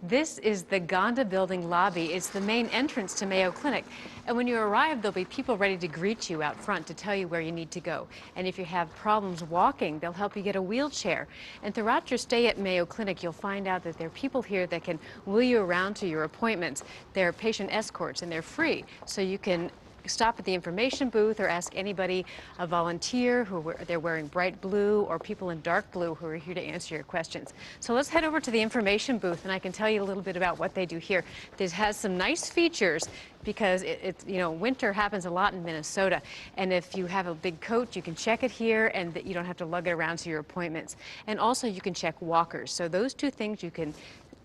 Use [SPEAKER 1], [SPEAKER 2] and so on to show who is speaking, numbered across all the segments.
[SPEAKER 1] This is the Gonda Building lobby. It's the main entrance to Mayo Clinic. And when you arrive, there'll be people ready to greet you out front to tell you where you need to go. And if you have problems walking, they'll help you get a wheelchair. And throughout your stay at Mayo Clinic, you'll find out that there are people here that can wheel you around to your appointments. They're patient escorts, and they're free. So you can stop at the information booth or ask anybody, a volunteer they're wearing bright blue, or people in dark blue who are here to answer your questions. So let's head over to the information booth and I can tell you a little bit about what they do here. This has some nice features because winter happens a lot in Minnesota, and if you have a big coat, you can check it here and you don't have to lug it around to your appointments. And also you can check walkers. So those two things you can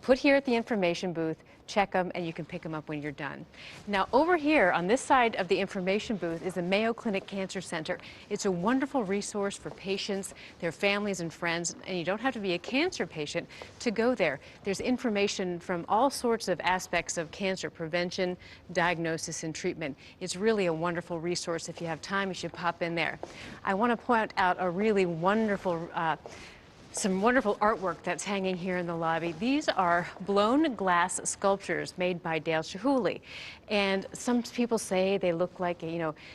[SPEAKER 1] put here at the information booth, check them, and you can pick them up when you're done. Now, over here on this side of the information booth is the Mayo Clinic Cancer Center. It's a wonderful resource for patients, their families and friends, and you don't have to be a cancer patient to go there. There's information from all sorts of aspects of cancer prevention, diagnosis, and treatment. It's really a wonderful resource. If you have time, you should pop in there. I want to point out a really wonderful some wonderful artwork that's hanging here in the lobby. These are blown glass sculptures made by Dale Chihuly. And some people say they look like,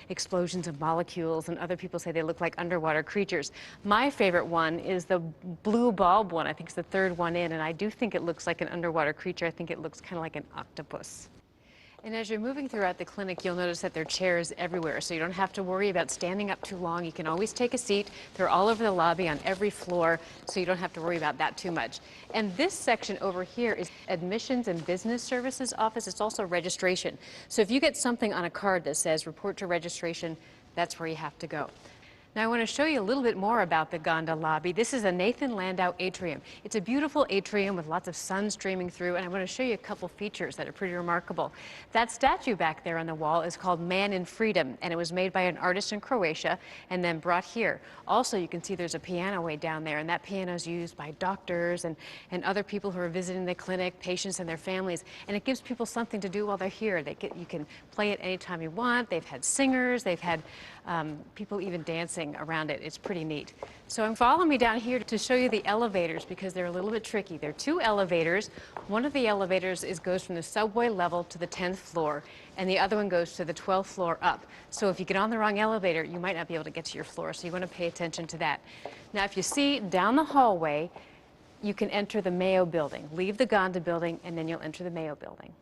[SPEAKER 1] explosions of molecules, and other people say they look like underwater creatures. My favorite one is the blue bulb one. I think it's the third one in, and I do think it looks like an underwater creature. I think it looks kind of like an octopus. And as you're moving throughout the clinic, you'll notice that there are chairs everywhere, so you don't have to worry about standing up too long. You can always take a seat. They're all over the lobby on every floor, so you don't have to worry about that too much. And this section over here is admissions and business services office. It's also registration. So if you get something on a card that says report to registration, that's where you have to go. Now I want to show you a little bit more about the Gonda lobby. This is a Nathan Landau atrium. It's a beautiful atrium with lots of sun streaming through, and I want to show you a couple features that are pretty remarkable. That statue back there on the wall is called Man in Freedom, and it was made by an artist in Croatia and then brought here. Also, you can see there's a piano way down there, and that piano is used by doctors and other people who are visiting the clinic, patients and their families, and it gives people something to do while they're here. You can play it anytime you want. They've had singers, they've had people even dancing around it. It's pretty neat. So follow me down here to show you the elevators because they're a little bit tricky. There are two elevators. One of the elevators goes from the subway level to the 10th floor, and the other one goes to the 12th floor up. So if you get on the wrong elevator, you might not be able to get to your floor, so you want to pay attention to that. Now, if you see down the hallway, you can enter the Mayo Building. Leave the Gonda Building, and then you'll enter the Mayo Building.